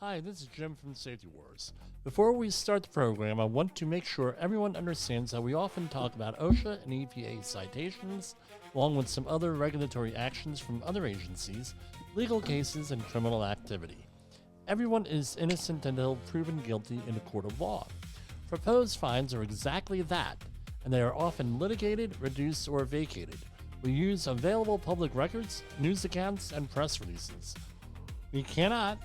Hi, this is Jim from Safety Wars. Before we start the program, I want to make sure everyone understands that we often talk about OSHA and EPA citations, along with some other regulatory actions from other agencies, legal cases, and criminal activity. Everyone is innocent until proven guilty in a court of law. Proposed fines are exactly that, and they are often litigated, reduced, or vacated. We use available public records, news accounts, and press releases. We cannot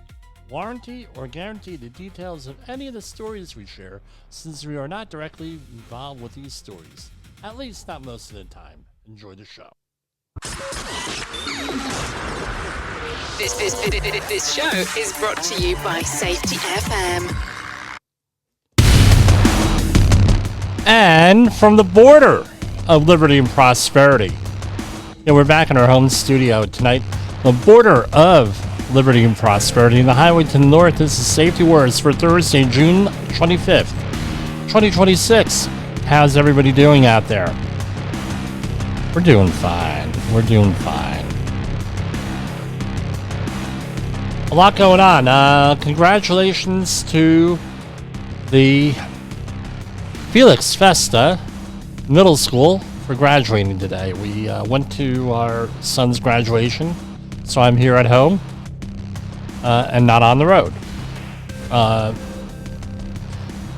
warranty or guarantee the details of any of the stories we share, since we are not directly involved with these stories. At least not most of the time. Enjoy the show. This show is brought to you by Safety FM. And from the border of liberty and prosperity. Yeah, we're back in our home studio tonight. The border of liberty and prosperity. And the highway to the north, this is Safety Wars for Thursday, June 25th, 2026. How's everybody doing out there? We're doing fine. We're doing fine. A lot going on. Congratulations to the Felix Festa Middle School for graduating today. We went to our son's graduation, so I'm here at home. And not on the road.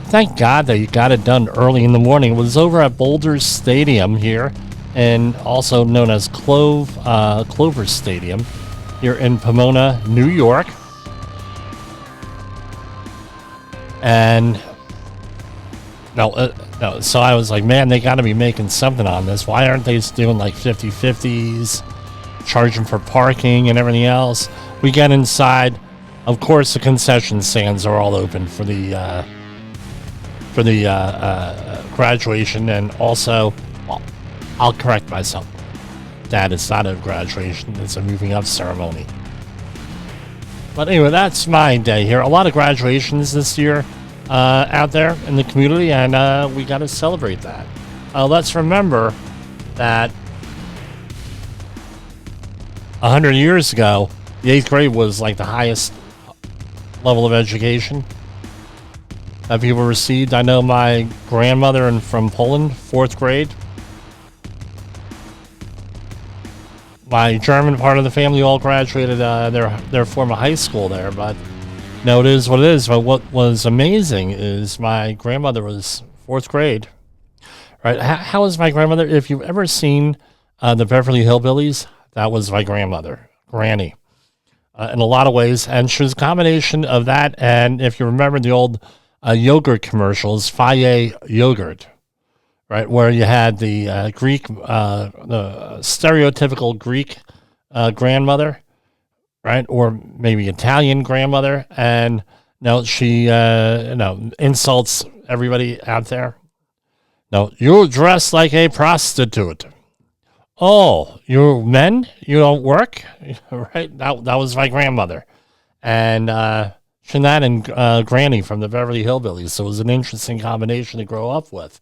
Thank God that you got it done early in the morning. It was over at Boulder Stadium here, and also known as Clover Stadium here in Pomona, New York. And so I was like, man, they got to be making something on this. Why aren't they just doing like 50/50s, charging for parking and everything else? We get inside. Of course, the concession stands are all open for the graduation, and also, well, I'll correct myself. That is not a graduation; it's a moving up ceremony. But anyway, that's my day here. A lot of graduations this year out there in the community, and we got to celebrate that. Let's remember that 100 years ago, the 8th grade was like the highest level of education that people received. I know my grandmother from Poland, 4th grade. My German part of the family all graduated their former high school there, but no, it is what it is. But what was amazing is my grandmother was 4th grade. Right? How is my grandmother? If you've ever seen the Beverly Hillbillies, that was my grandmother, Granny. In a lot of ways, and she was a combination of that, and if you remember the old yogurt commercials, Faye yogurt, right, where you had the Greek, the stereotypical Greek grandmother, right, or maybe Italian grandmother, and she insults everybody out there. No, you dress like a prostitute. Oh, you men? You don't work? Right? That was my grandmother. And Shanette and Granny from the Beverly Hillbillies. So it was an interesting combination to grow up with.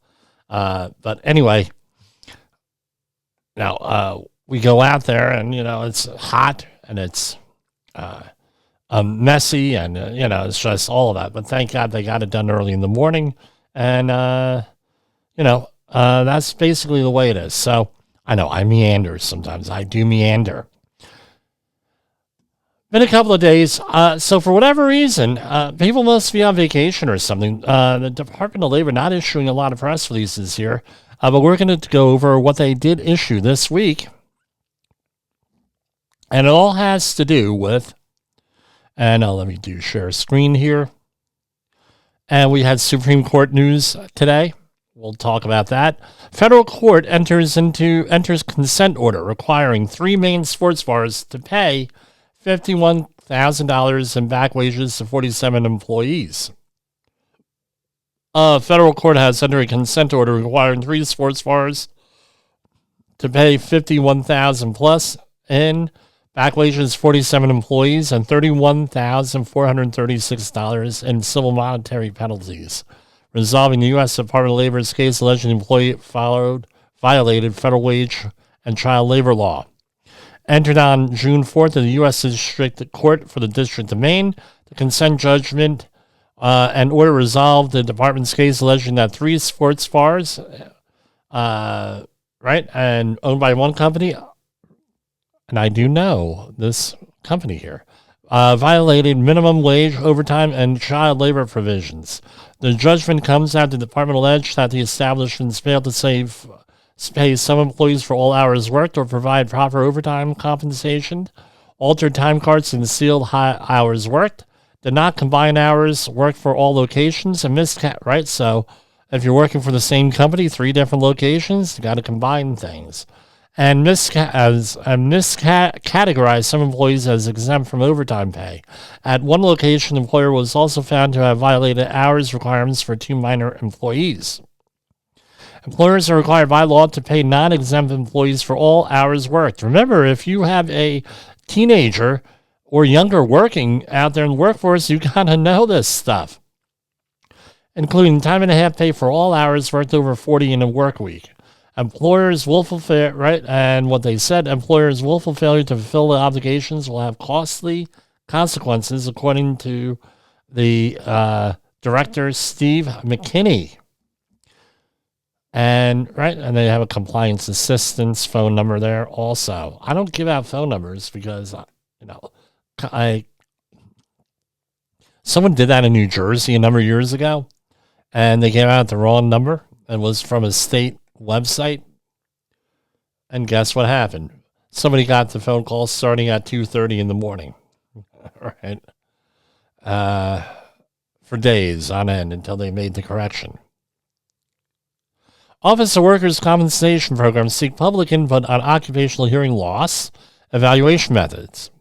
But anyway, now we go out there and, it's hot and it's messy and, it's just all of that. But thank God they got it done early in the morning. And, that's basically the way it is. So, I know, I meander sometimes. I do meander. Been a couple of days. So for whatever reason, people must be on vacation or something. The Department of Labor not issuing a lot of press releases here. But we're going to go over what they did issue this week. And it all has to do with, and let me share screen here. And we had Supreme Court news today. We'll talk about that. Federal court enters consent order requiring 3 Maine sports bars to pay $51,000 in back wages to 47 employees. Federal court has entered a consent order requiring 3 sports bars to pay $51,000 plus in back wages to 47 employees and $31,436 in civil monetary penalties, resolving the U.S. Department of Labor's case alleging the employee violated federal wage and child labor law. Entered on June 4th in the U.S. District Court for the District of Maine, the consent judgment and order resolved the department's case alleging that 3 sports bars, right, and owned by one company, and I do know this company here, violated minimum wage, overtime, and child labor provisions. The judgment comes after the department alleged that the establishments failed to pay some employees for all hours worked or provide proper overtime compensation, altered time cards and sealed hours worked, did not combine hours worked for all locations, and right? So if you're working for the same company, 3 different locations, you got to combine things. And miscategorized some employees as exempt from overtime pay. At one location, the employer was also found to have violated hours requirements for 2 minor employees. Employers are required by law to pay non-exempt employees for all hours worked. Remember, if you have a teenager or younger working out there in the workforce, you gotta know this stuff, including time and a half pay for all hours worked over 40 in a work week. Employers' willful failure, right? And what they said, employers' willful failure to fulfill the obligations will have costly consequences, according to the director, Steve McKinney. And they have a compliance assistance phone number there also. I don't give out phone numbers because, someone did that in New Jersey a number of years ago, and they gave out the wrong number. It was from a state website, and guess what happened? Somebody got the phone call starting at 2:30 in the morning, right? For days on end until they made the correction. Office of Workers' Compensation Programs seek public input on occupational hearing loss evaluation methods.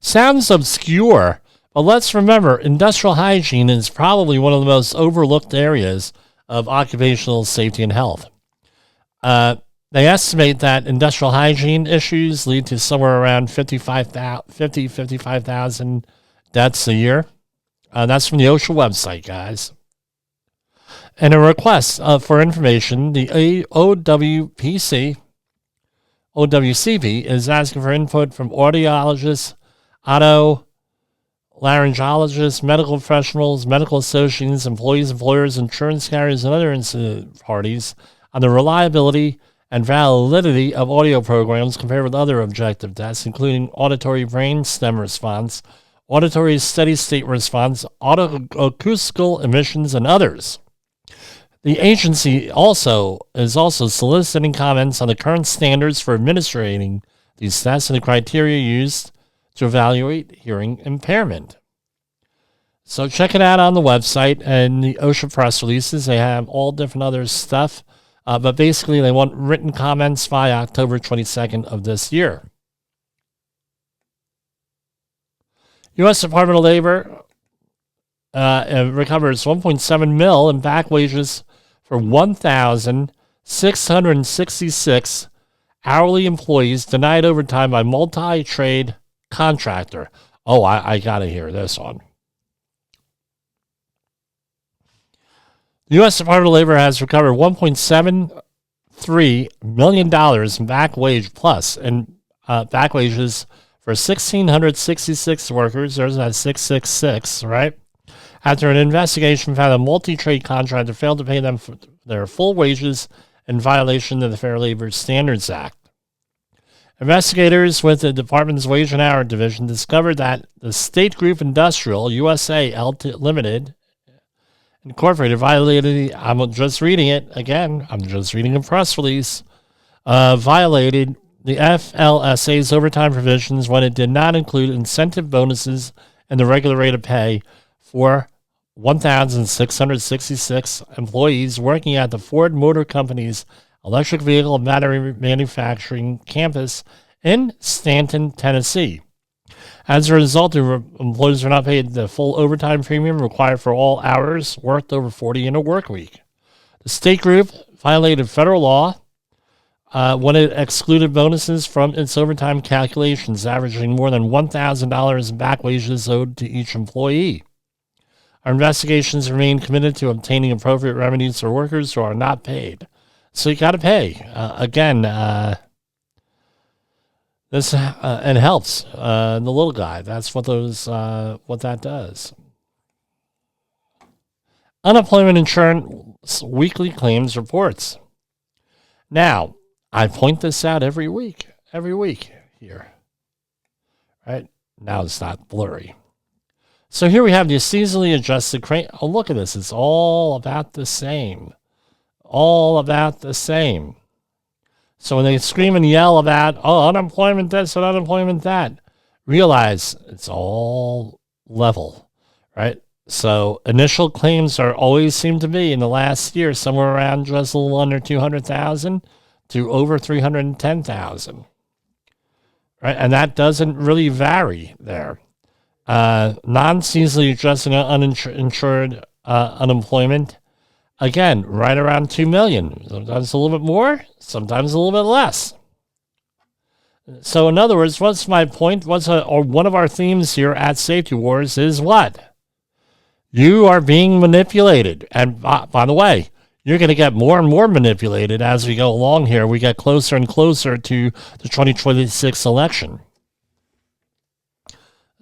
Sounds obscure, but let's remember, industrial hygiene is probably one of the most overlooked areas of occupational safety and health. They estimate that industrial hygiene issues lead to somewhere around 55,000 deaths a year. That's from the OSHA website, guys. In a request for information, the OWCP is asking for input from audiologists, otolaryngologists, medical professionals, medical associations, employees, employers, insurance carriers, and other parties on the reliability and validity of audio programs compared with other objective tests, including auditory brain stem response, auditory steady state response, acoustical emissions, and others. The agency is also soliciting comments on the current standards for administering these tests and the criteria used to evaluate hearing impairment. So check it out on the website and the OSHA press releases. They have all different other stuff, but basically they want written comments by October 22nd of this year. U.S. Department of Labor recovers $1.7 million in back wages for 1,666 hourly employees denied overtime by multi-trade contractor. Oh, I got to hear this one. The U.S. Department of Labor has recovered $1.73 million in back wage plus and back wages for 1,666 workers. There's that 666, right? After an investigation found a multi-trade contractor failed to pay them for their full wages in violation of the Fair Labor Standards Act. Investigators with the department's Wage and Hour Division discovered that the State Group Industrial USA Limited Incorporated violated, I'm just reading it again, I'm just reading a press release, violated the FLSA's overtime provisions when it did not include incentive bonuses in the regular rate of pay for 1,666 employees working at the Ford Motor Company's electric vehicle and battery manufacturing campus in Stanton, Tennessee. As a result, the employees are not paid the full overtime premium required for all hours worked over 40 in a work week. The state group violated federal law when it excluded bonuses from its overtime calculations, averaging more than $1,000 in back wages owed to each employee. Our investigations remain committed to obtaining appropriate remedies for workers who are not paid. So you got to pay. This and helps the little guy. That's what what that does. Unemployment insurance weekly claims reports. Now, I point this out every week here. Right? Now it's not blurry. So here we have the seasonally adjusted claim. Oh, look at this. It's all about the same. All about the same. So when they scream and yell about, unemployment this and unemployment that, realize it's all level, right? So initial claims always seem to be in the last year somewhere around just a little under 200,000 to over 310,000, right? And that doesn't really vary there. Non-seasonally adjusted uninsured unemployment, again, right around 2 million. Sometimes a little bit more, sometimes a little bit less. So in other words, what's my point? Or one of our themes here at Safety Wars is what? You are being manipulated. And by the way, you're going to get more and more manipulated as we go along here. We get closer and closer to the 2026 election.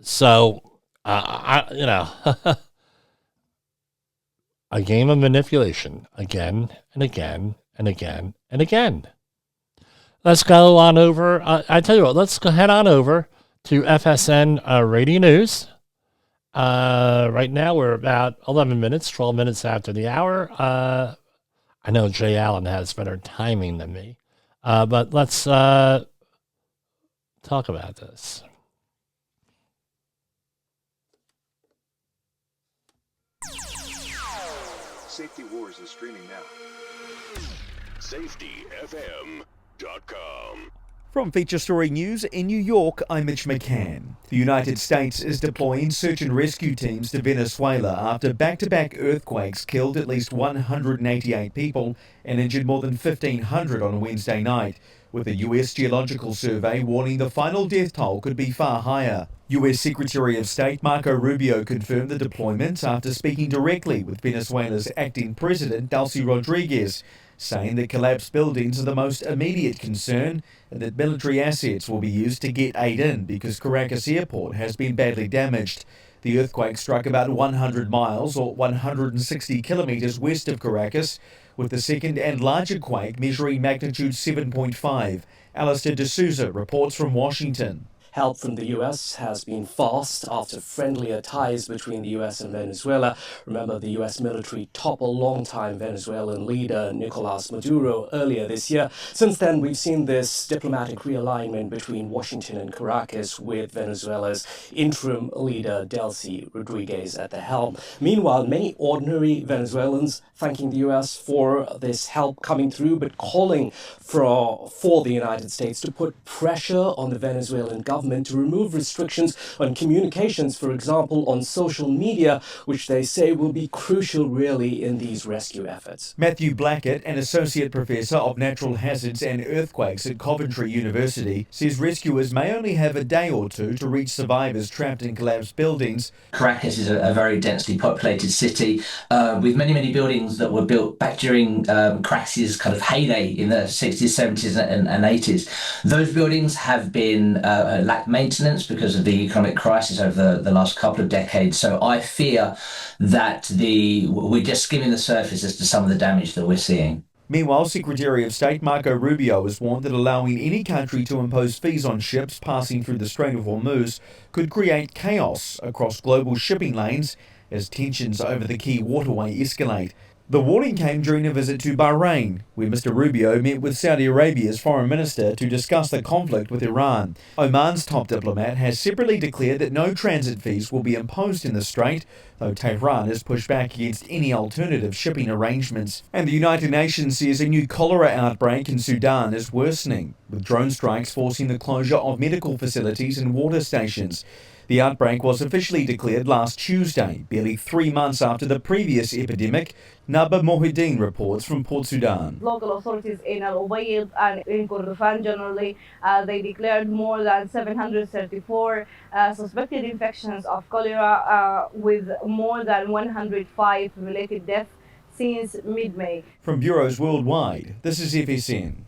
So, a game of manipulation again and again and again and again. Let's go on over. I tell you what, let's go head on over to FSN Radio News. Right now we're about 12 minutes after the hour. I know Jay Allen has better timing than me, but let's talk about this. Safety Wars is streaming now. SafetyFM.com. From Feature Story News in New York, I'm Mitch McCann. The United States is deploying search and rescue teams to Venezuela after back-to-back earthquakes killed at least 188 people and injured more than 1,500 on Wednesday night, with the U.S. Geological Survey warning the final death toll could be far higher. U.S. Secretary of State Marco Rubio confirmed the deployment after speaking directly with Venezuela's acting president, Delcy Rodriguez, saying that collapsed buildings are the most immediate concern and that military assets will be used to get aid in because Caracas Airport has been badly damaged. The earthquake struck about 100 miles or 160 kilometers west of Caracas, with the second and larger quake measuring magnitude 7.5. Alistair D'Souza reports from Washington. Help from the U.S. has been fast after friendlier ties between the U.S. and Venezuela. Remember, the U.S. military toppled longtime Venezuelan leader Nicolas Maduro earlier this year. Since then, we've seen this diplomatic realignment between Washington and Caracas, with Venezuela's interim leader Delcy Rodriguez at the helm. Meanwhile, many ordinary Venezuelans thanking the U.S. for this help coming through, but calling for the United States to put pressure on the Venezuelan government to remove restrictions on communications, for example, on social media, which they say will be crucial really in these rescue efforts. Matthew Blackett, an associate professor of natural hazards and earthquakes at Coventry University, says rescuers may only have a day or two to reach survivors trapped in collapsed buildings. Caracas is a very densely populated city with many buildings that were built back during Caracas' kind of heyday in the 60s, 70s and 80s. Those buildings have been lacked maintenance because of the economic crisis over the last couple of decades. So I fear that we're just skimming the surface as to some of the damage that we're seeing. Meanwhile, Secretary of State Marco Rubio has warned that allowing any country to impose fees on ships passing through the Strait of Hormuz could create chaos across global shipping lanes as tensions over the key waterway escalate. The warning came during a visit to Bahrain, where Mr. Rubio met with Saudi Arabia's foreign minister to discuss the conflict with Iran. Oman's top diplomat has separately declared that no transit fees will be imposed in the strait, though Tehran has pushed back against any alternative shipping arrangements. And the United Nations says a new cholera outbreak in Sudan is worsening, with drone strikes forcing the closure of medical facilities and water stations. The outbreak was officially declared last Tuesday, barely 3 months after the previous epidemic. Naba Mohideen reports from Port Sudan. Local authorities in Al Ubaid and in Kordofan generally, they declared more than 734 suspected infections of cholera with more than 105 related deaths since mid-May. From bureaus worldwide, this is FSN.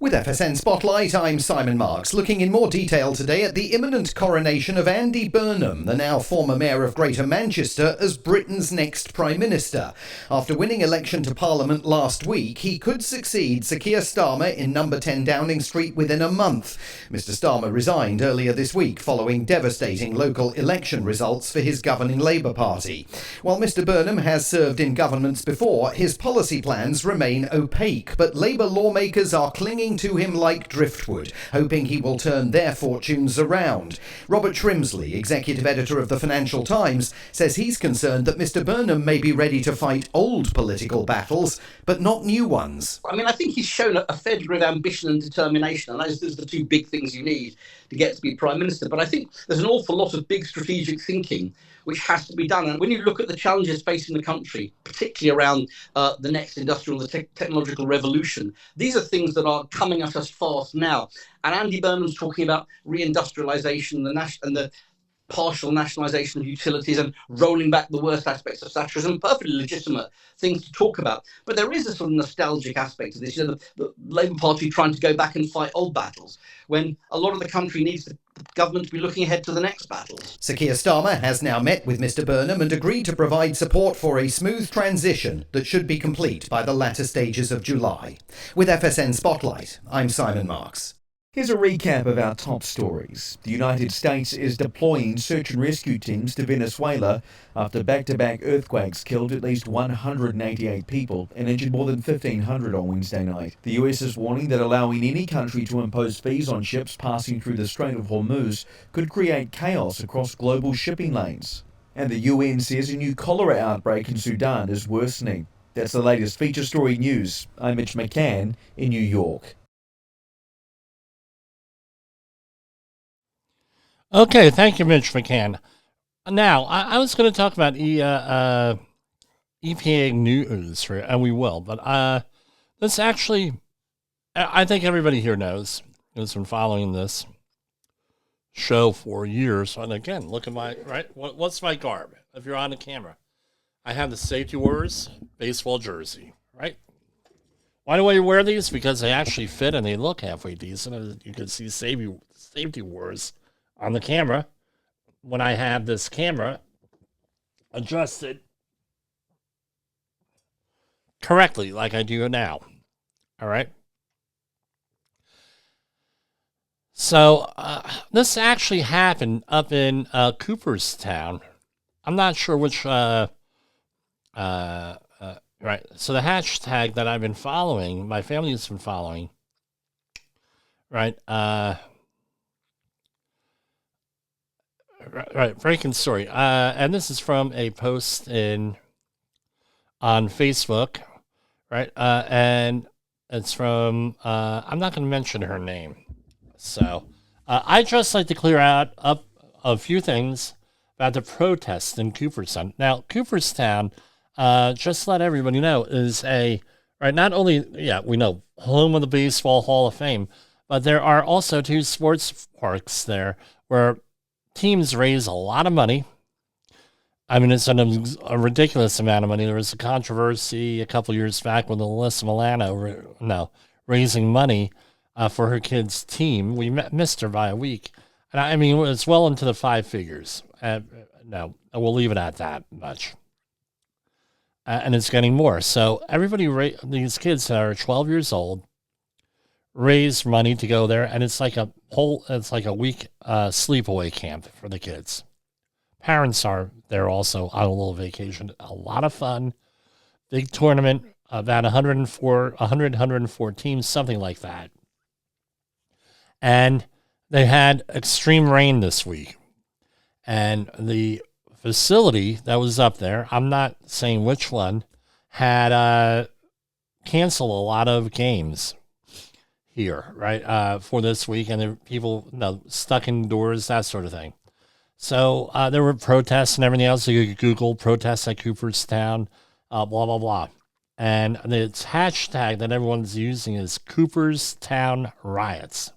With FSN Spotlight, I'm Simon Marks, looking in more detail today at the imminent coronation of Andy Burnham, the now former Mayor of Greater Manchester, as Britain's next Prime Minister. After winning election to Parliament last week, he could succeed Sir Keir Starmer in number 10 Downing Street within a month. Mr Starmer resigned earlier this week following devastating local election results for his governing Labour Party. While Mr Burnham has served in governments before, his policy plans remain opaque, but Labour lawmakers are clinging to him like driftwood, hoping he will turn their fortunes around. Robert Shrimsley, executive editor of the Financial Times, says he's concerned that Mr Burnham may be ready to fight old political battles, but not new ones. I mean, I think he's shown a fair degree of ambition and determination, and those are the two big things you need to get to be Prime Minister. But I think there's an awful lot of big strategic thinking which has to be done. And when you look at the challenges facing the country, particularly around the next industrial, the technological revolution, these are things that are coming at us fast now. And Andy Burnham's talking about reindustrialisation and the partial nationalisation of utilities and rolling back the worst aspects of Thatcherism, perfectly legitimate things to talk about. But there is a sort of nostalgic aspect to this. You know, the Labour Party trying to go back and fight old battles when a lot of the country needs the government to be looking ahead to the next battles. Sir Keir Starmer has now met with Mr Burnham and agreed to provide support for a smooth transition that should be complete by the latter stages of July. With FSN Spotlight, I'm Simon Marks. Here's a recap of our top stories. The United States is deploying search and rescue teams to Venezuela after back-to-back earthquakes killed at least 188 people and injured more than 1,500 on Wednesday night. The US is warning that allowing any country to impose fees on ships passing through the Strait of Hormuz could create chaos across global shipping lanes. And the UN says a new cholera outbreak in Sudan is worsening. That's the latest feature story news. I'm Mitch McCann in New York. Okay, thank you, Mitch McCann. Now, I was going to talk about EPA news, and we will, but this actually, I think everybody here knows, who's been following this show for years. And again, look at my, right, what's my garb? If you're on the camera, I have the Safety Wars baseball jersey, right? Why do I wear these? Because they actually fit and they look halfway decent. You can see Safety Wars on the camera when I have this camera adjusted correctly like I do now. All right. So this actually happened up in Cooperstown. I'm not sure which right. So the hashtag that I've been following, my family's been following, right? Right, breaking story. And this is from a post on Facebook, right? And it's from, I'm not going to mention her name. So I just like to clear up a few things about the protest in Cooperstown. Now, Cooperstown, just to let everybody know, is not only, we know, home of the Baseball Hall of Fame, but there are also two sports parks there where teams raise a lot of money. I mean, it's a ridiculous amount of money. There was a controversy a couple years back with Alyssa Milano raising money for her kid's team. We missed her by a week. And I mean, it's well into the five figures. No, we'll leave it at that much. And it's getting more. So everybody, these kids that are 12 years old, raise money to go there, and it's like a week sleepaway camp for the kids. Parents are there also on a little vacation. A lot of fun. Big tournament, about 104 teams, something like that. And they had extreme rain this week. And the facility that was up there, I'm not saying which one, had canceled a lot of games here, right, for this week, and there were people stuck indoors, that sort of thing. So there were protests and everything else. You could Google protests at Cooperstown, blah, blah, blah. And the hashtag that everyone's using is Cooperstown riots.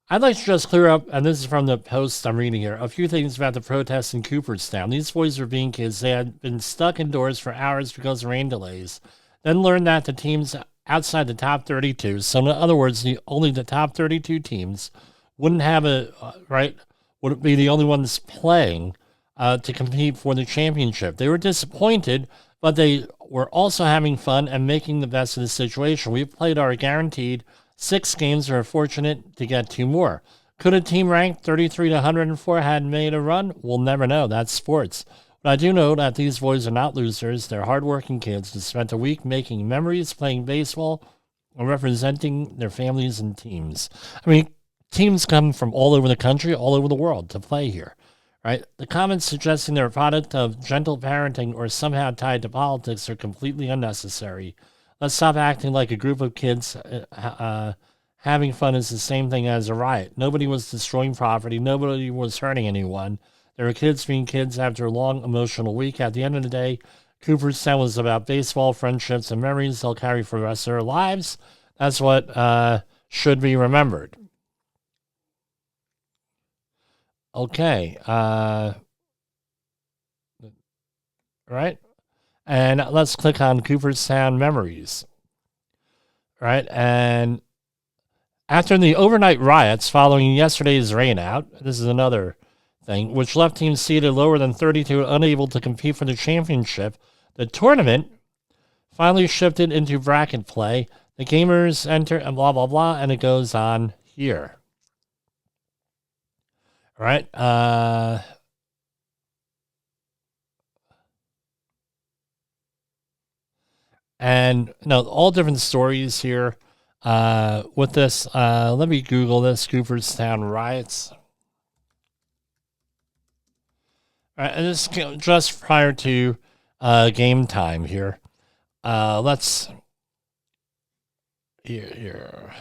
I'd like to just clear up, and this is from the post I'm reading here, a few things about the protests in Cooperstown. These boys were being kids. They had been stuck indoors for hours because of rain delays, then learned that the team's outside the top 32. So in other words, only the top 32 teams wouldn't have would be the only ones playing to compete for the championship. They were disappointed, but they were also having fun and making the best of the situation. We've played our guaranteed 6 games and are fortunate to get 2 more. Could a team ranked 33 to 104 had made a run? We'll never know. That's sports. But I do know that these boys are not losers. They're hardworking kids who spent a week making memories, playing baseball, and representing their families and teams. I mean, teams come from all over the country, all over the world to play here, right? The comments suggesting they're a product of gentle parenting or somehow tied to politics are completely unnecessary. Let's stop acting like a group of kids having fun is the same thing as a riot. Nobody was destroying property. Nobody was hurting anyone. There were kids being kids after a long emotional week. At the end of the day, Cooperstown was about baseball, friendships, and memories they'll carry for the rest of their lives. That's what should be remembered. Okay. Right? And let's click on Cooperstown Memories. Right? And after the overnight riots following yesterday's rainout, this is another thing, which left teams seeded lower than 32 unable to compete for the championship, the tournament finally shifted into bracket play. The gamers enter and blah, blah, blah, and it goes on here. All right. And all different stories here with this. Let me Google this, Cooperstown riots. And this is just prior to game time here. Let's here.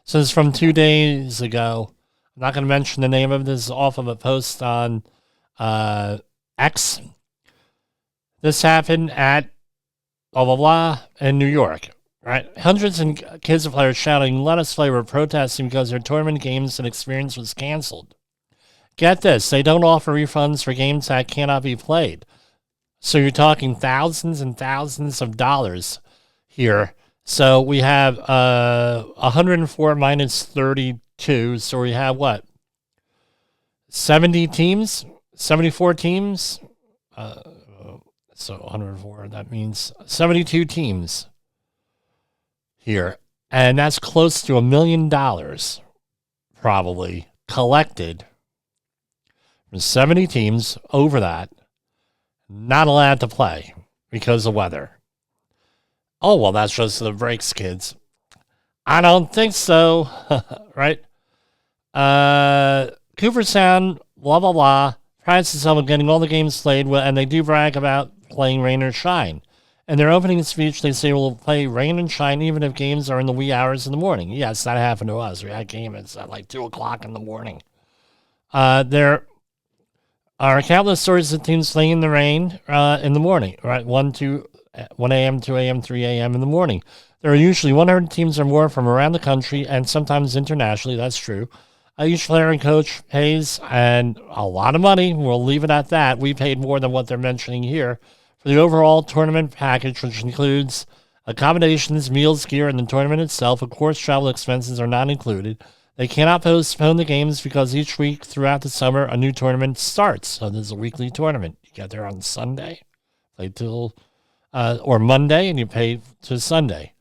So this is from 2 days ago. I'm not going to mention the name of this. This is off of a post on X. This happened at blah blah blah in New York. Right, hundreds of kids and players shouting, "Let us play!" were protesting because their tournament games and experience was canceled. Get this, they don't offer refunds for games that cannot be played. So you're talking thousands and thousands of dollars here. So we have 104 minus 32. So we have what? 70 teams? 74 teams? So 104, that means 72 teams here. And that's close to $1 million probably collected from 70 teams over that, not allowed to play because of weather. Oh, well, that's just the breaks, kids. I don't think so, right? Cooperstown, blah, blah, blah, prides itself on getting all the games played, and they do brag about playing rain or shine. In their opening speech, they say we'll play rain and shine even if games are in the wee hours in the morning. Yes, that happened to us. We had games at like 2 o'clock in the morning. There are countless stories of teams playing in the rain in the morning, right? 1 a.m., 2 a.m., 3 a.m. in the morning. There are usually 100 teams or more from around the country and sometimes internationally. That's true. Each player and coach pays and a lot of money. We'll leave it at that. We paid more than what they're mentioning here for the overall tournament package, which includes accommodations, meals, gear, and the tournament itself. Of course, travel expenses are not included. They cannot postpone the games because each week throughout the summer, a new tournament starts. So there's a weekly tournament. You get there on Sunday, play till, or Monday, and you pay to Sunday.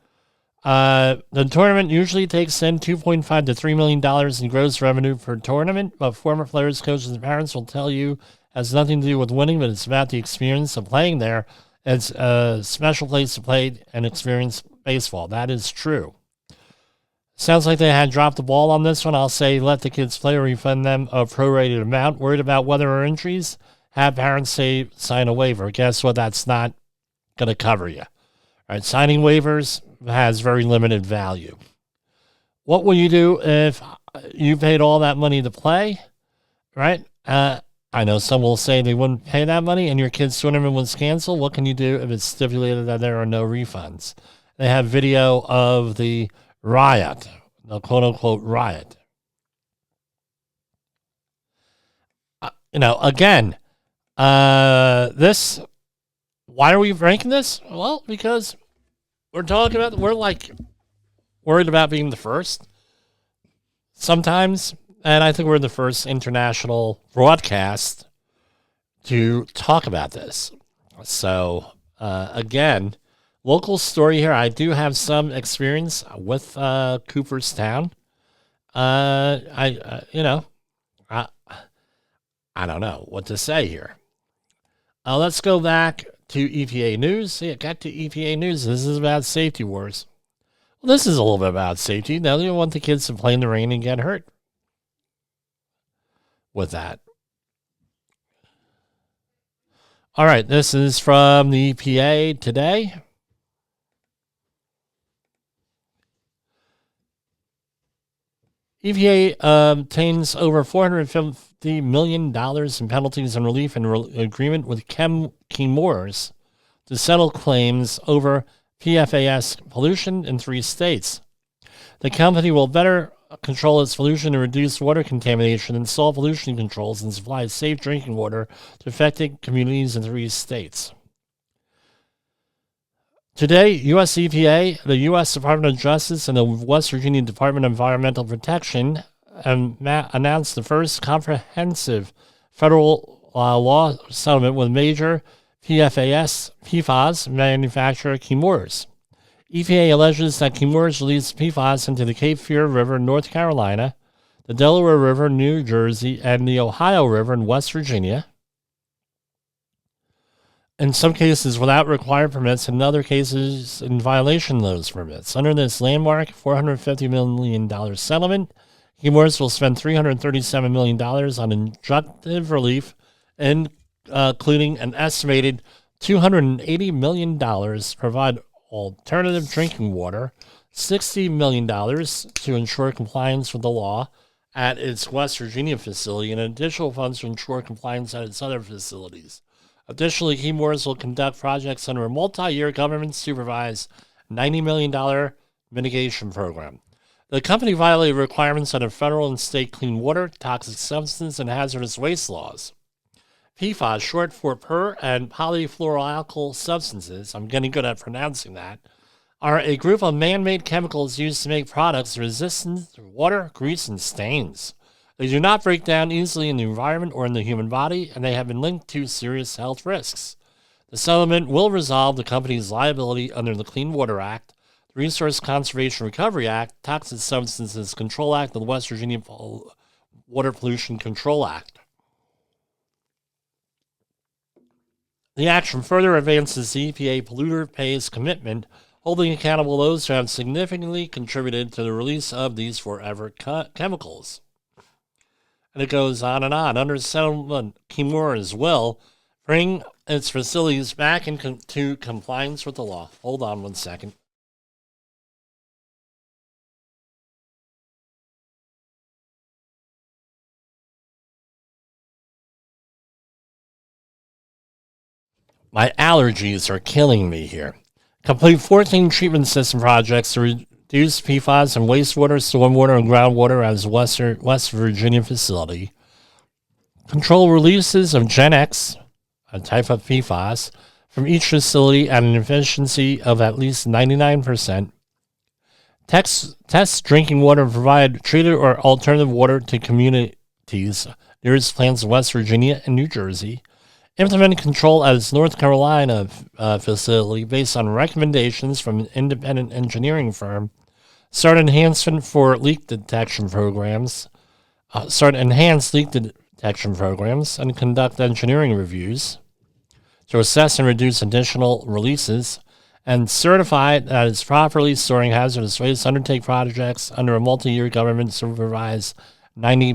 The tournament usually takes in $2.5 to $3 million in gross revenue per tournament, but former players, coaches, and parents will tell you it has nothing to do with winning, but it's about the experience of playing there. It's a special place to play and experience baseball. That is true. Sounds like they had dropped the ball on this one. I'll say let the kids play or refund them a prorated amount. Worried about weather or injuries? Have parents say sign a waiver. Guess what? That's not going to cover you. All right, signing waivers has very limited value. What will you do if you paid all that money to play? Right? I know some will say they wouldn't pay that money and your kid's tournament was canceled. What can you do if it's stipulated that there are no refunds? They have video of the riot, the quote-unquote riot. Again, this, why are we ranking this? Well, because we're like worried about being the first sometimes. And I think we're the first international broadcast to talk about this. So, again, local story here. I do have some experience with Cooperstown. I don't know what to say here. Let's go back to EPA news. Yeah, got to EPA news. This is about safety wars. Well, this is a little bit about safety. Now, they don't want the kids to play in the rain and get hurt with that. All right, this is from the EPA today. EPA obtains over $450 million in penalties and relief in agreement with Chemours to settle claims over PFAS pollution in 3 states. The company will better control its pollution and reduce water contamination, install pollution controls, and supply safe drinking water to affected communities in 3 states. Today, U.S. EPA, the U.S. Department of Justice, and the West Virginia Department of Environmental Protection announced the first comprehensive federal law settlement with major PFAS manufacturer Chemours. EPA alleges that Chemours released PFAS into the Cape Fear River in North Carolina, the Delaware River in New Jersey, and the Ohio River in West Virginia, in some cases without required permits, and in other cases in violation of those permits. Under this landmark $450 million settlement, Chemours will spend $337 million on injunctive relief, including an estimated $280 million to provide alternative drinking water, $60 million to ensure compliance with the law at its West Virginia facility, and additional funds to ensure compliance at its other facilities. Additionally, Chemours will conduct projects under a multi-year government-supervised $90 million mitigation program. The company violated requirements under federal and state clean water, toxic substance, and hazardous waste laws. PFAS, short for per- and polyfluoroalkyl substances, I'm getting good at pronouncing that, are a group of man-made chemicals used to make products resistant to water, grease, and stains. They do not break down easily in the environment or in the human body, and they have been linked to serious health risks. The settlement will resolve the company's liability under the Clean Water Act, the Resource Conservation Recovery Act, Toxic Substances Control Act, and the West Virginia Water Pollution Control Act. The action further advances the EPA polluter pays commitment, holding accountable those who have significantly contributed to the release of these forever chemicals. And it goes on and on. Under settlement, Chemours will bring its facilities back into compliance with the law. Hold on one second. My allergies are killing me here. Complete 14 treatment system projects to reduce PFAS and wastewater, stormwater, and groundwater at its West Virginia facility. Control releases of Gen X, a type of PFAS, from each facility at an efficiency of at least 99%. Test drinking water and provide treated or alternative water to communities nearest plants in West Virginia and New Jersey. Implement control at its North Carolina facility based on recommendations from an independent engineering firm. Start enhanced leak detection programs, and conduct engineering reviews to assess and reduce additional releases, and certify that it's properly storing hazardous waste. Undertake projects under a multi-year government-supervised $90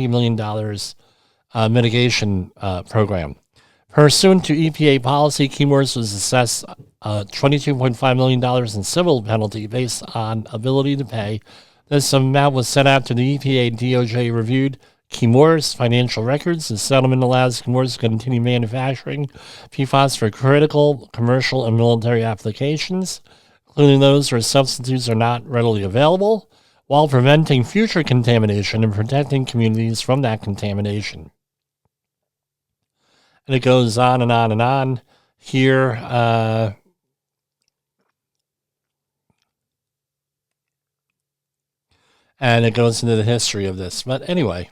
million mitigation program. Pursuant to EPA policy, Chemours was assessed $22.5 million in civil penalty based on ability to pay. This amount was sent out to the EPA. DOJ reviewed Chemours' financial records. The settlement allows Chemours to continue manufacturing PFAS for critical commercial and military applications, including those where substitutes are not readily available, while preventing future contamination and protecting communities from that contamination. And it goes on and on and on here. And it goes into the history of this. But anyway,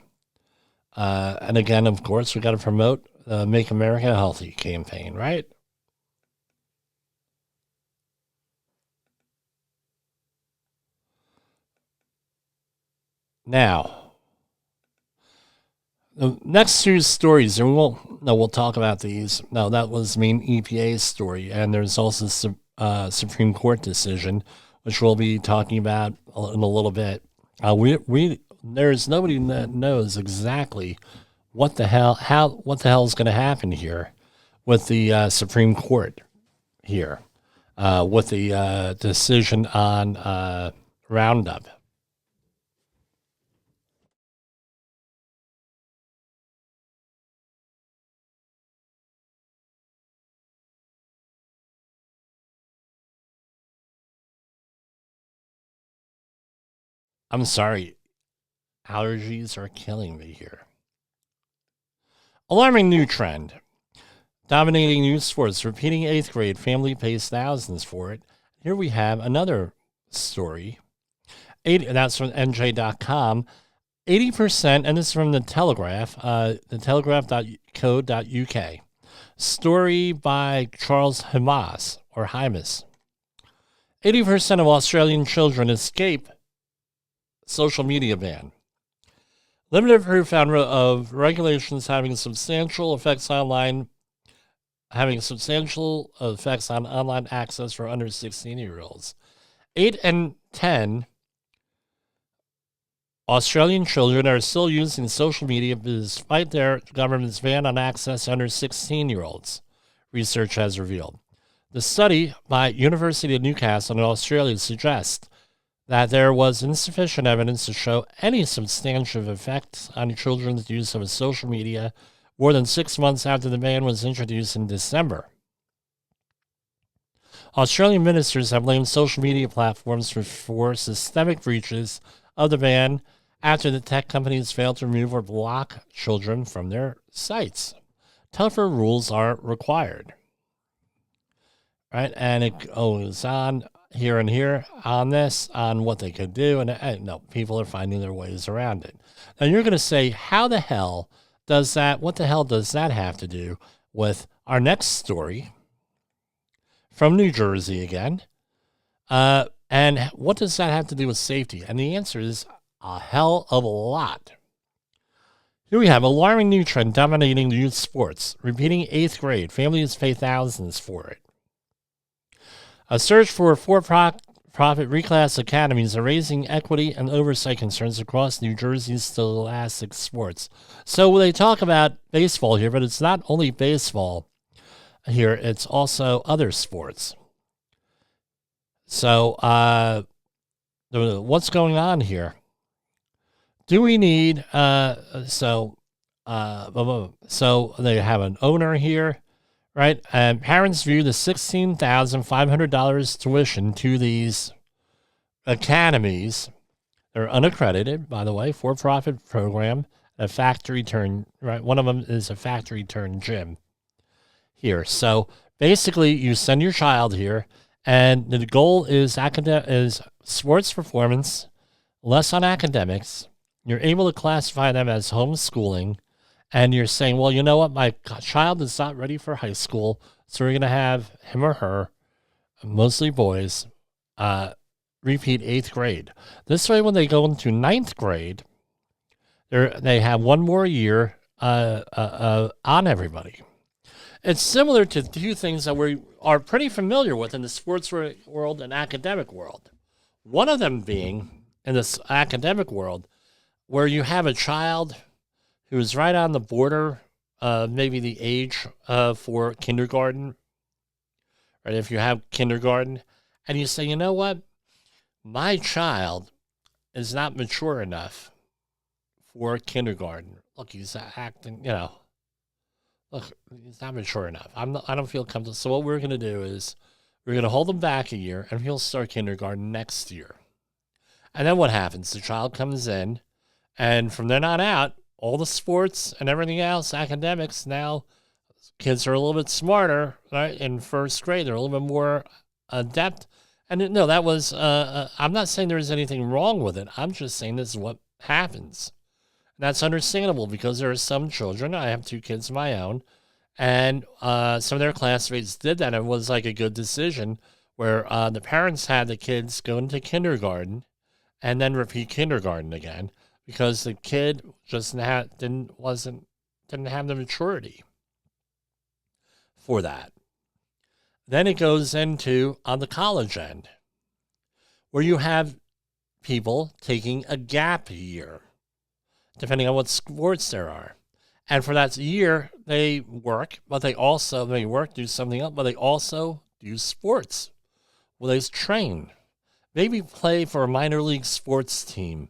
and again, of course, we got to promote the Make America Healthy campaign, right? Now, the next two stories, and we'll talk about these. No, that was Maine EPA story, and there's also Supreme Court decision, which we'll be talking about in a little bit. There's nobody that knows exactly what the hell is going to happen here with the Supreme Court here, with the decision on Roundup. I'm sorry, allergies are killing me here. Alarming new trend. Dominating youth sports, repeating 8th grade, family pays thousands for it. Here we have another story. That's from NJ.com. 80%, and this is from the Telegraph, thetelegraph.co.uk. Story by Charles Hymas. 80% of Australian children escape social media ban. Limited proof found of regulations having substantial effects on online access for under 16-year-olds. 8 and 10 Australian children are still using social media despite their government's ban on access under 16-year-olds, research has revealed. The study by University of Newcastle in Australia suggests that there was insufficient evidence to show any substantive effects on children's use of social media more than 6 months after the ban was introduced in December. Australian ministers have blamed social media platforms for systemic breaches of the ban after the tech companies failed to remove or block children from their sites. Tougher rules are required. Right? And it goes on here and here on this, on what they could do. And no, people are finding their ways around it. Now you're going to say, what the hell does that have to do with our next story from New Jersey again? And what does that have to do with safety? And the answer is a hell of a lot. Here we have alarming new trend dominating youth sports. Repeating 8th grade, families pay thousands for it. A search for for-profit reclass academies are raising equity and oversight concerns across New Jersey's scholastic sports. So they talk about baseball here, but it's not only baseball here, it's also other sports. So what's going on here? Do we need, so they have an owner here, right? And parents view the $16,500 tuition to these academies. They're unaccredited, by the way, for-profit program, a factory turn, right? One of them is a factory turn gym here. So basically you send your child here and the goal is sports performance, less on academics. You're able to classify them as homeschooling, and you're saying, well, you know what? My child is not ready for high school, so we're going to have him or her, mostly boys, repeat 8th grade. This way, when they go into 9th grade, they have one more year on everybody. It's similar to two things that we are pretty familiar with in the sports world and academic world. One of them being, in this academic world, where you have a child who is right on the border, maybe the age for kindergarten, right? If you have kindergarten, and you say, you know what? My child is not mature enough for kindergarten. Look, he's acting, look, he's not mature enough. I don't feel comfortable. So what we're going to do is we're going to hold him back a year, and he'll start kindergarten next year. And then what happens? The child comes in, and from then on out, all the sports and everything else, academics, now kids are a little bit smarter, right? In first grade, they're a little bit more adept And no, that was, I'm not saying there's anything wrong with it. I'm just saying this is what happens. And that's understandable because there are some children, I have 2 kids of my own, and some of their classmates did that. And it was like a good decision where the parents had the kids go into kindergarten and then repeat kindergarten again because the kid just didn't have the maturity for that. Then it goes into on the college end, where you have people taking a gap year, depending on what sports there are. And for that year, they work, but they work, do something else, but they also do sports. Well, they train, maybe play for a minor league sports team,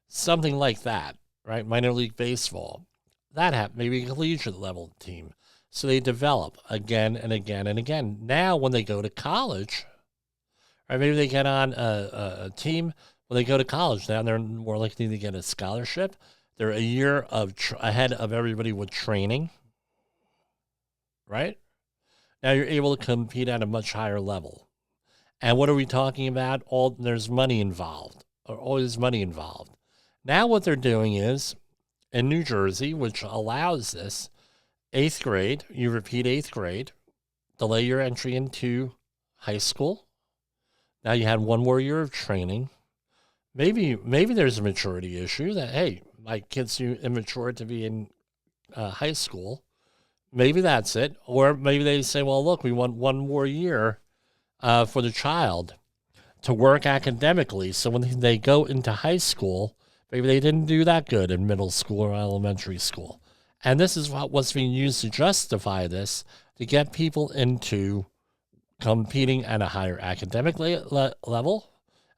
something like that, right? Minor league baseball. Maybe a collegiate level team. So they develop again and again and again. Now, when they go to college, or maybe they get on a team when they go to college. Now they're more likely to get a scholarship. They're a year ahead of everybody with training, right? Now you're able to compete at a much higher level. And what are we talking about? There's money involved, or always money involved. Now what they're doing is, in New Jersey, which allows this, 8th grade, you repeat 8th grade, delay your entry into high school. Now you had 1 more year of training. Maybe there's a maturity issue that, hey, my kid's too immature to be in high school. Maybe that's it. Or maybe they say, well, look, we want 1 more year for the child to work academically. So when they go into high school, maybe they didn't do that good in middle school or elementary school. And this is what's being used to justify this, to get people into competing at a higher academic level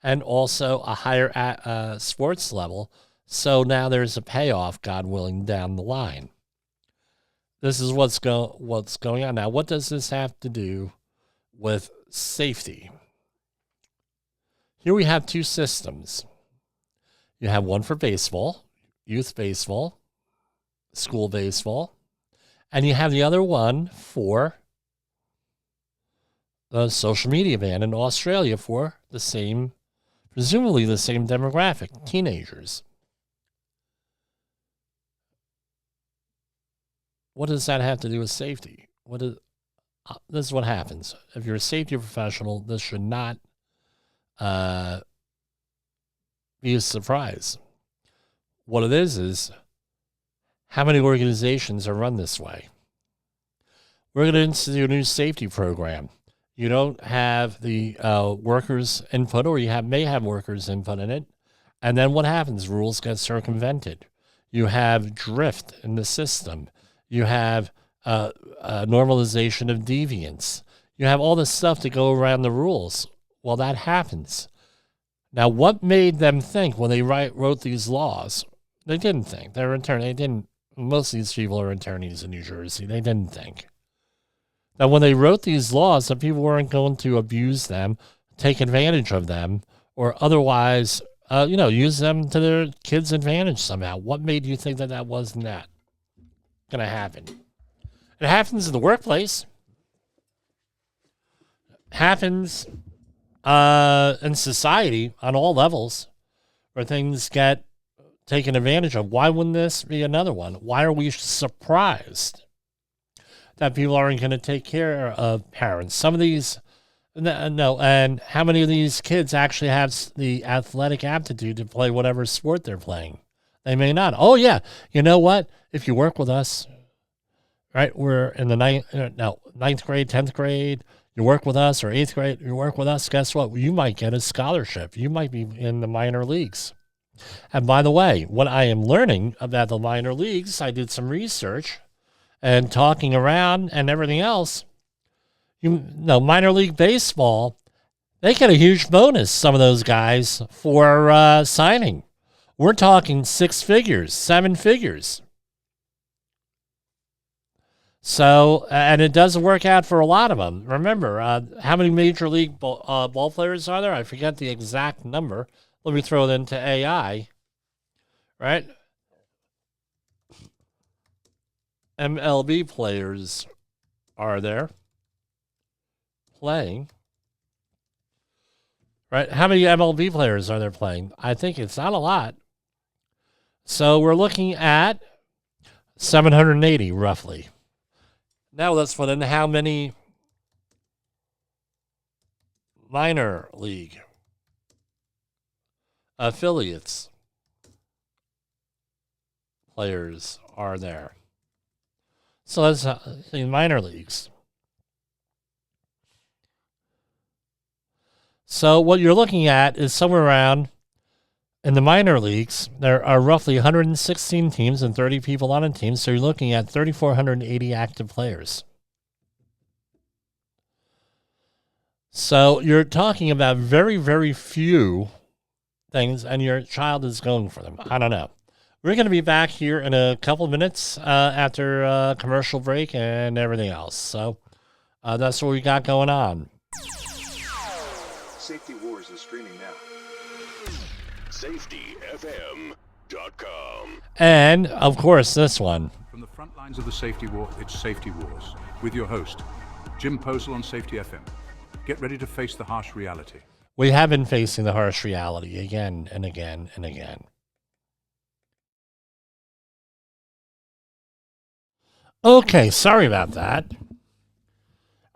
and also a higher sports level. So now there's a payoff, God willing, down the line. This is what's going on. Now, what does this have to do with safety? Here we have 2 systems. You have one for baseball, youth baseball, school baseball, and you have the other one for the social media ban in Australia for presumably the same demographic, teenagers. What does that have to do with safety? This is what happens. If you're a safety professional, this should not be a surprise. What it is how many organizations are run this way? We're going to institute a new safety program. You don't have the workers' input, or you may have workers' input in it. And then what happens? Rules get circumvented. You have drift in the system. You have normalization of deviance. You have all this stuff to go around the rules. Well, that happens. Now, what made them think when they wrote these laws? They didn't think. They're attorneys. Most of these people are attorneys in New Jersey. They didn't think that when they wrote these laws, that people weren't going to abuse them, take advantage of them, or otherwise, use them to their kids' advantage somehow. What made you think that wasn't going to happen? It happens in the workplace. It happens in society on all levels, where things get taken advantage of. Why wouldn't this be another one? Why are we surprised that people aren't going to take care of parents? Some of these, no, and how many of these kids actually have the athletic aptitude to play whatever sport they're playing? They may not. Oh, yeah. You know what? If you work with us, right, we're in the ninth grade, 10th grade, you work with us, or 8th grade, you work with us, guess what? You might get a scholarship. You might be in the minor leagues. And by the way, what I am learning about the minor leagues, I did some research and talking around and everything else. Minor league baseball, they get a huge bonus, some of those guys, for signing. We're talking 6 figures, 7 figures. So, and it does work out for a lot of them. Remember, how many major league ball players are there? I forget the exact number. Let me throw it into AI, right? MLB players are there playing right? How many MLB players are there playing? I think it's not a lot. So we're looking at 780 roughly. Now let's put in how many minor league affiliates players are there. So let's see minor leagues. So what you're looking at is somewhere around, in the minor leagues, there are roughly 116 teams and 30 people on a team. So you're looking at 3,480 active players. So you're talking about very, very few things, and your child is going for them. I don't know. We're going to be back here in a couple of minutes after commercial break and everything else. So that's what we got going on. Safety Wars is streaming now. SafetyFM.com. And, of course, this one. From the front lines of the safety war, it's Safety Wars, with your host, Jim Posel on Safety FM. Get ready to face the harsh reality. We have been facing the harsh reality again and again and again. Okay, sorry about that.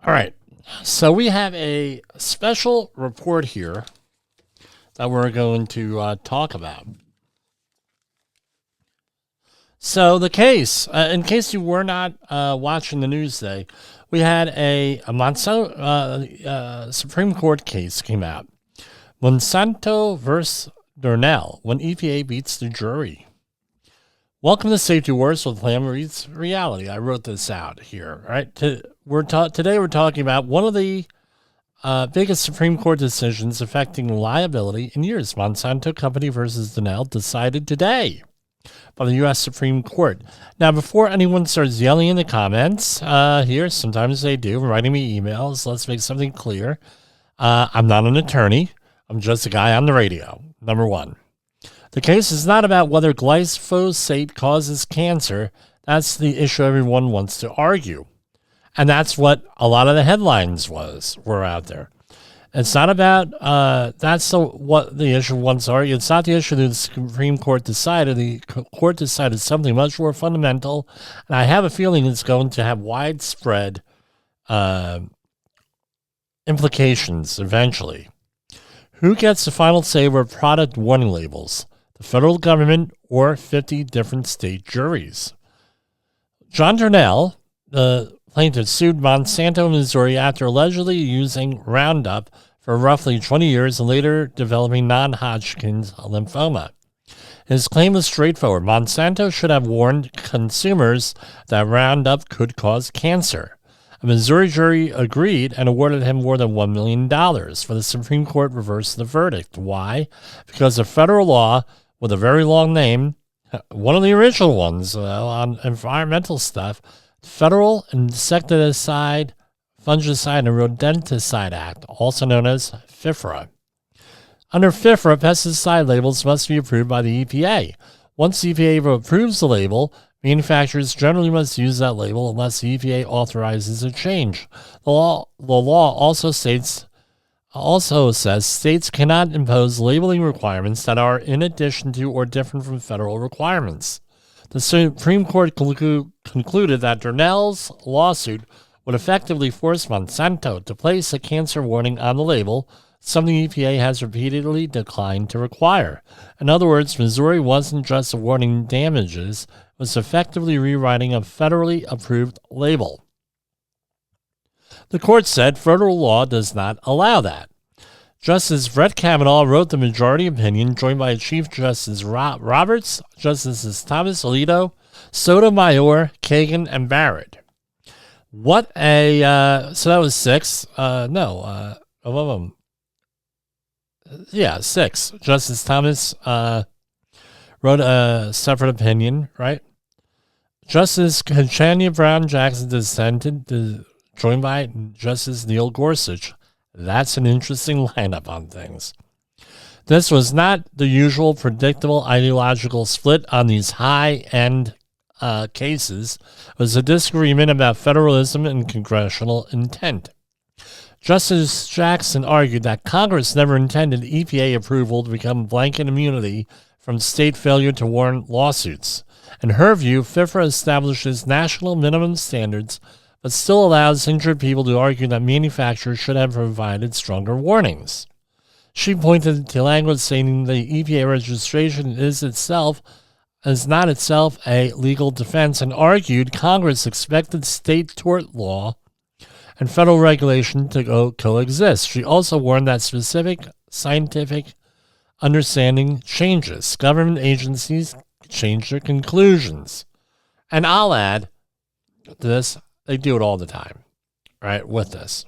All right. So we have a special report here that we're going to talk about. So the case, in case you were not watching the news today, we had a Monsanto Supreme Court case came out. Monsanto versus Darnell, when EPA beats the jury. Welcome to Safety Wars with Lam Reads Reality. I wrote this out here, right? Today we're talking about one of the biggest Supreme Court decisions affecting liability in years. Monsanto Company versus Darnell decided today by the U.S. Supreme Court. Now, before anyone starts yelling in the comments here, sometimes they do, writing me emails, let's make something clear. I'm not an attorney. I'm just a guy on the radio, number one. The case is not about whether glyphosate causes cancer. That's the issue everyone wants to argue. And that's what a lot of the headlines were out there. It's not about, what the issue wants to argue. It's not the issue that the Supreme Court decided. The court decided something much more fundamental. And I have a feeling it's going to have widespread implications eventually. Who gets the final say over product warning labels? The federal government or 50 different state juries? John Darnell, the plaintiff, sued Monsanto, Missouri after allegedly using Roundup for roughly 20 years and later developing non-Hodgkin's lymphoma. His claim was straightforward. Monsanto should have warned consumers that Roundup could cause cancer. A Missouri jury agreed and awarded him more than $1 million, for the Supreme Court reversed the verdict. Why? Because a federal law with a very long name, one of the original ones on environmental stuff, Federal Insecticide, Fungicide, and Rodenticide Act, also known as FIFRA. Under FIFRA, pesticide labels must be approved by the EPA. Once the EPA approves the label, manufacturers generally must use that label unless the EPA authorizes a change. The law also says states cannot impose labeling requirements that are in addition to or different from federal requirements. The Supreme Court concluded that Darnell's lawsuit would effectively force Monsanto to place a cancer warning on the label, something EPA has repeatedly declined to require. In other words, Missouri wasn't just awarding damages, it was effectively rewriting a federally approved label. The court said federal law does not allow that. Justice Brett Kavanaugh wrote the majority opinion, joined by Chief Justice Roberts, Justices Thomas Alito, Sotomayor, Kagan, and Barrett. So that was six. Six. Justice Thomas wrote a separate opinion, right? Justice Conchania Brown Jackson dissented, joined by Justice Neil Gorsuch. That's an interesting lineup on things. This was not the usual predictable ideological split on these high-end cases. It was a disagreement about federalism and congressional intent. Justice Jackson argued that Congress never intended EPA approval to become blanket immunity from state failure to warrant lawsuits. In her view, FIFRA establishes national minimum standards, but still allows injured people to argue that manufacturers should have provided stronger warnings. She pointed to language saying the EPA registration is not itself a legal defense and argued Congress expected state tort law and federal regulation to coexist. She also warned that specific scientific understanding changes. Government agencies change their conclusions. And I'll add to this, they do it all the time, right, with this.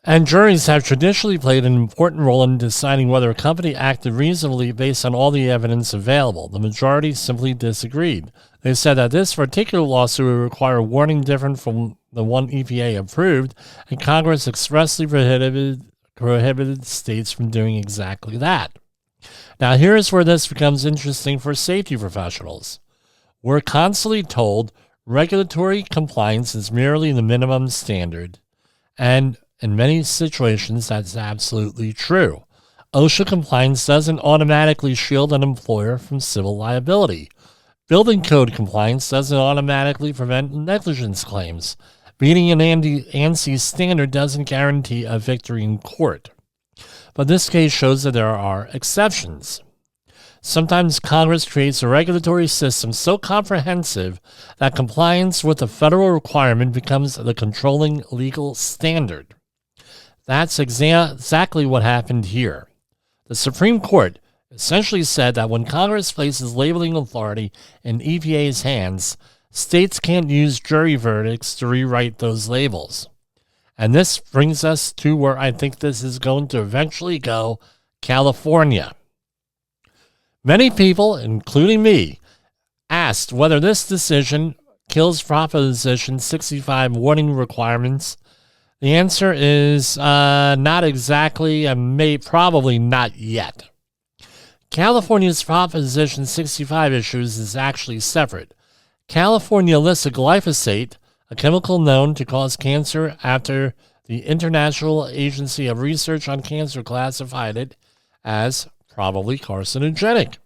And juries have traditionally played an important role in deciding whether a company acted reasonably based on all the evidence available. The majority simply disagreed. They said that this particular lawsuit would require a warning different from the one EPA approved, and Congress expressly prohibited states from doing exactly that. Now, here's where this becomes interesting for safety professionals. We're constantly told regulatory compliance is merely the minimum standard, and in many situations, that's absolutely true. OSHA compliance doesn't automatically shield an employer from civil liability. Building code compliance doesn't automatically prevent negligence claims. Meeting an ANSI standard doesn't guarantee a victory in court. But this case shows that there are exceptions. Sometimes Congress creates a regulatory system so comprehensive that compliance with a federal requirement becomes the controlling legal standard. That's exactly what happened here. The Supreme Court essentially said that when Congress places labeling authority in EPA's hands, states can't use jury verdicts to rewrite those labels. And this brings us to where I think this is going to eventually go, California. Many people, including me, asked whether this decision kills Proposition 65 warning requirements. The answer is not exactly, and probably not yet. California's Proposition 65 issues is actually separate. California lists glyphosate, a chemical known to cause cancer, after the International Agency of Research on Cancer classified it as probably carcinogenic.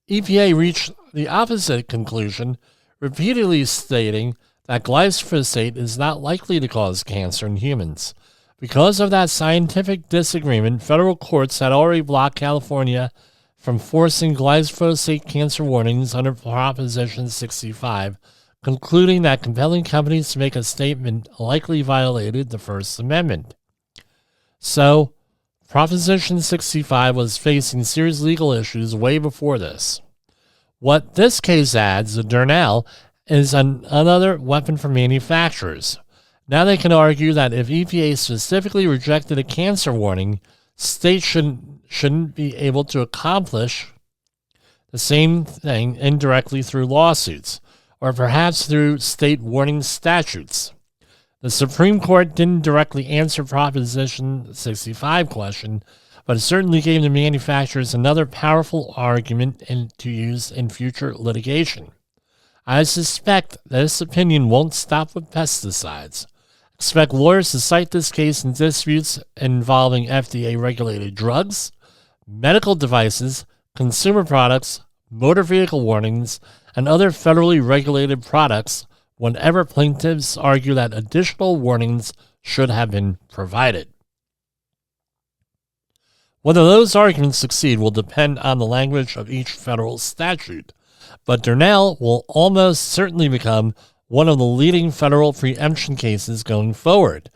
EPA reached the opposite conclusion, repeatedly stating that glyphosate is not likely to cause cancer in humans. Because of that scientific disagreement, federal courts had already blocked California from forcing glyphosate cancer warnings under Proposition 65, concluding that compelling companies to make a statement likely violated the First Amendment. So, Proposition 65 was facing serious legal issues way before this. What this case adds, the Darnell, is another weapon for manufacturers. Now they can argue that if EPA specifically rejected a cancer warning, states shouldn't be able to accomplish the same thing indirectly through lawsuits, or perhaps through state warning statutes. The Supreme Court didn't directly answer Proposition 65 question, but it certainly gave the manufacturers another powerful argument to use in future litigation. I suspect this opinion won't stop with pesticides. Expect lawyers to cite this case in disputes involving FDA-regulated drugs, medical devices, consumer products, motor vehicle warnings, and other federally regulated products whenever plaintiffs argue that additional warnings should have been provided. Whether those arguments succeed will depend on the language of each federal statute, but Darnell will almost certainly become one of the leading federal preemption cases going forward.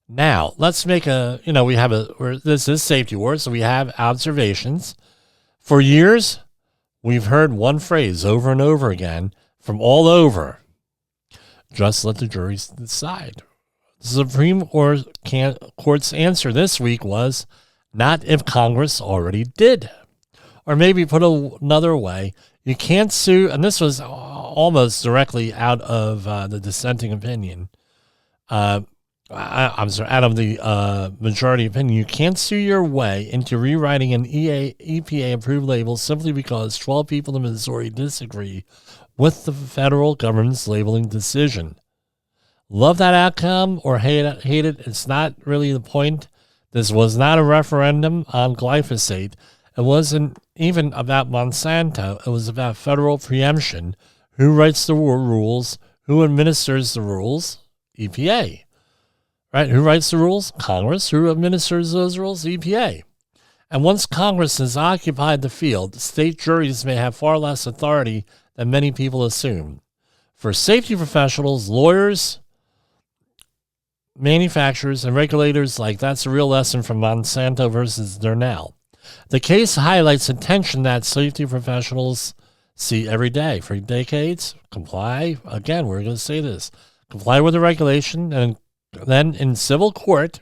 Now, let's make this is Safety Wars, so we have observations. For years, we've heard one phrase over and over again from all over. Just let the juries decide. The Supreme Court's answer this week was, not if Congress already did. Or maybe put another way, you can't sue, and this was almost directly out of the dissenting opinion. Out of the majority opinion, you can't sue your way into rewriting an EPA-approved label simply because 12 people in Missouri disagree with the federal government's labeling decision. love that outcome or hate it. It's not really the point. This was not a referendum on glyphosate. It wasn't even about Monsanto. It was about federal preemption. Who writes the rules? Who administers the rules? EPA. Right? Who writes the rules? Congress. Who administers those rules? EPA. And once Congress has occupied the field, state juries may have far less authority than many people assume. For safety professionals, lawyers, manufacturers, and regulators, that's a real lesson from Monsanto versus Darnell. The case highlights a tension that safety professionals see every day. For decades, comply. Again, we're going to say this. Comply with the regulation, and then in civil court,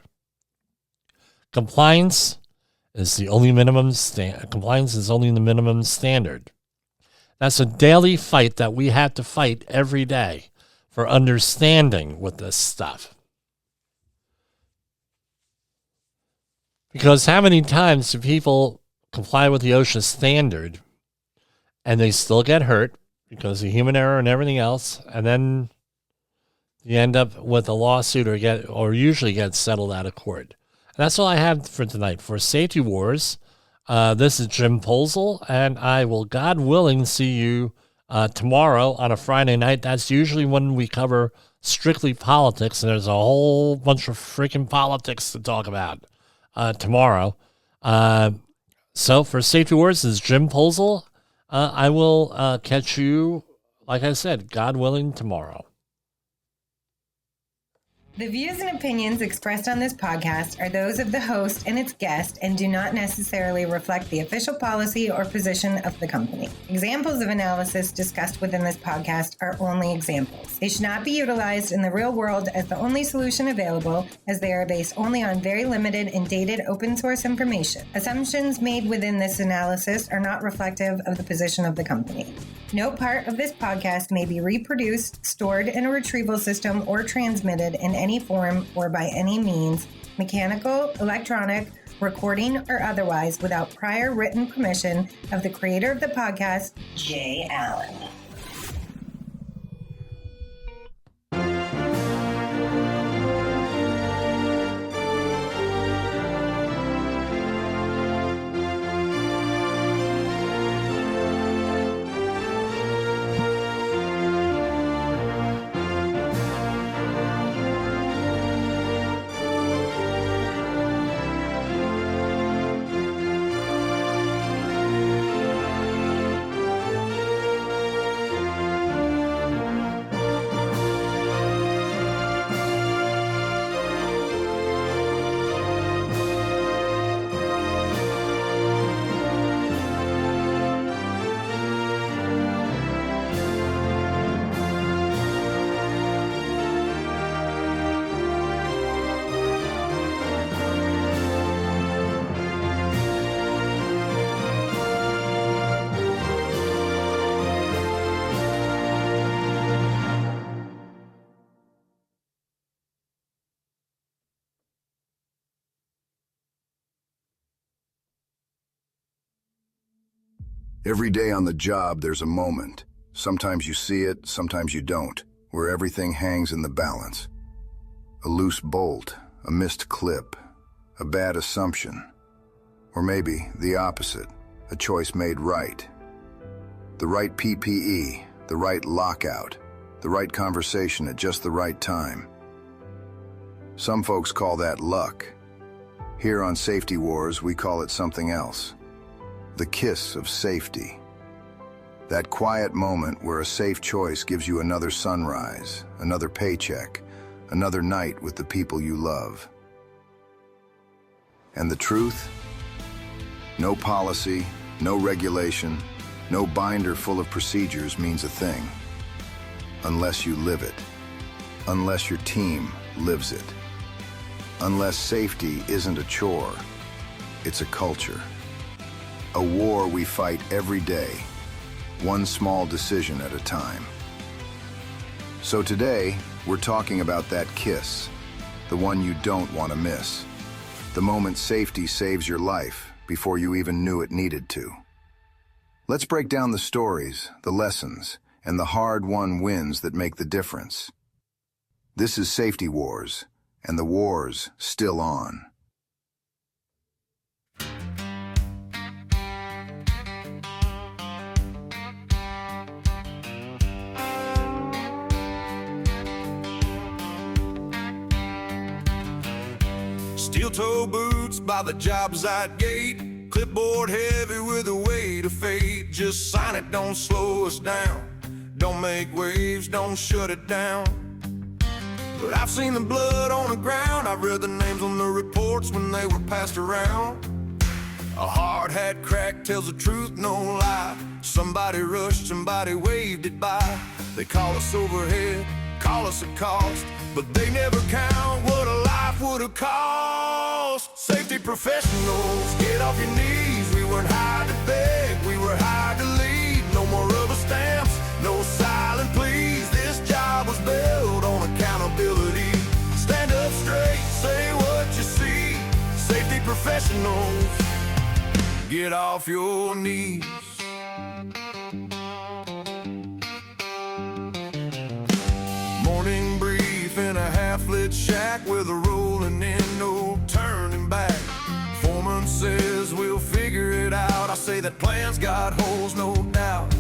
compliance is the only minimum compliance is only the minimum standard. That's a daily fight that we have to fight every day for understanding with this stuff. Because how many times do people comply with the OSHA standard and they still get hurt because of human error and everything else, and then you end up with a lawsuit or usually get settled out of court? And that's all I have for tonight. For Safety Wars, this is Jim Posel, and I will, God willing, see you tomorrow on a Friday night. That's usually when we cover strictly politics, and there's a whole bunch of freaking politics to talk about tomorrow. So for Safety Wars, this is Jim Posel. I will catch you, like I said, God willing, tomorrow. The views and opinions expressed on this podcast are those of the host and its guest and do not necessarily reflect the official policy or position of the company. Examples of analysis discussed within this podcast are only examples. They should not be utilized in the real world as the only solution available, as they are based only on very limited and dated open source information. Assumptions made within this analysis are not reflective of the position of the company. No part of this podcast may be reproduced, stored in a retrieval system, or transmitted in any form or by any means, mechanical, electronic, recording, or otherwise, without prior written permission of the creator of the podcast, Jay Allen. Every day on the job, there's a moment. Sometimes you see it, sometimes you don't, where everything hangs in the balance. A loose bolt, a missed clip, a bad assumption. Or maybe the opposite, a choice made right. The right PPE, the right lockout, the right conversation at just the right time. Some folks call that luck. Here on Safety Wars, we call it something else. The kiss of safety. That quiet moment where a safe choice gives you another sunrise, another paycheck, another night with the people you love. And the truth? No policy, no regulation, no binder full of procedures means a thing. Unless you live it. Unless your team lives it. Unless safety isn't a chore, it's a culture. A war we fight every day, one small decision at a time. So today, we're talking about that kiss, the one you don't want to miss. The moment safety saves your life before you even knew it needed to. Let's break down the stories, the lessons, and the hard-won wins that make the difference. This is Safety Wars, and the war's still on. Steel-toe boots by the job site gate, clipboard heavy with the weight of fate. Just sign it, don't slow us down. Don't make waves, don't shut it down. But I've seen the blood on the ground, I've read the names on the reports when they were passed around. A hard hat crack tells the truth, no lie. Somebody rushed, somebody waved it by. They call us overhead, call us a cost, but they never count what a life would have cost. Safety professionals, get off your knees. We weren't hired to beg, we were hired to lead. No more rubber stamps, no silent pleas. This job was built on accountability. Stand up straight, say what you see. Safety professionals, get off your knees. Morning brief in a half-lit shack with a rolling in, no turning back. Foreman says we'll figure it out. I say that plan's got holes, no doubt.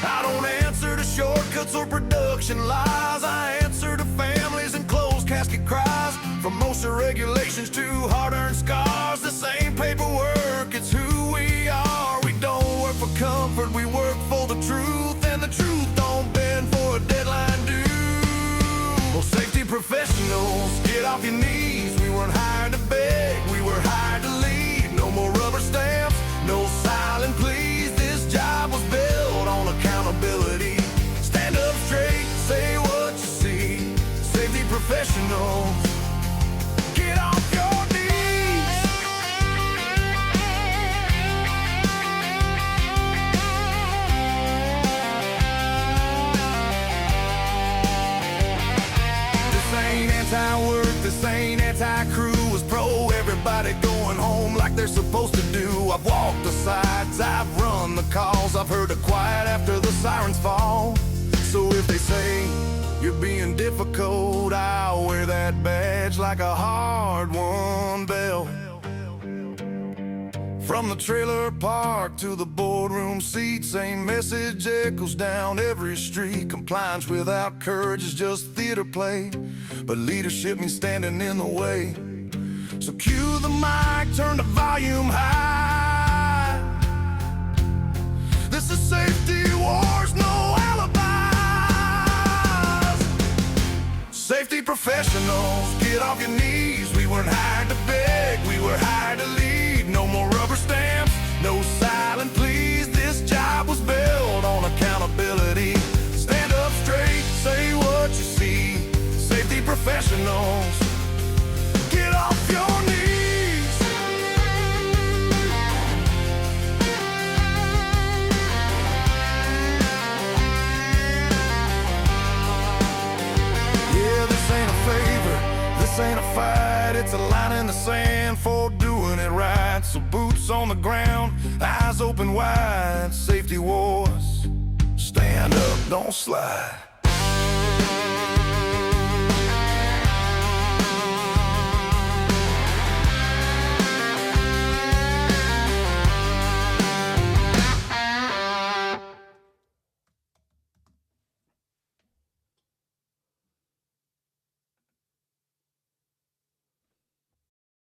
I don't answer to shortcuts or production lies. I answer to families and closed casket cries. From MOSA regulations to hard-earned scars, the same paperwork, it's who we are. We don't work for comfort, we work for the truth, and the truth don't bend for a deadline due. Well, safety professionals, get off your knees. We weren't hired to beg, we were hired to lead. No more rubber stamps, no silent pleas. This job was built on accountability. Stand up straight, say what you see. Safety professionals, get off your knees. This ain't anti-work, this ain't anti-crew. Was pro everybody going home like they're supposed to do. I've walked the sides, I've run the calls, I've heard a quiet after the sirens fall. So if they say you're being difficult, I'll wear that badge like a hard-won bell. From the trailer park to the boardroom seat, same message echoes down every street. Compliance without courage is just theater play, but leadership means standing in the way. So cue the mic, turn the volume high. This is Safety Wars, no alibis. Safety professionals, get off your knees. We weren't hired to beg, we were hired to lead. No more rubber stamps, no silent pleas. This job was built on accountability. Stand up straight, say what you see. Safety professionals, get off your knees. Yeah, this ain't a favor, this ain't a fight. It's a line in the sand for doing it right. So boots on the ground, eyes open wide. Safety Wars, stand up, don't slide.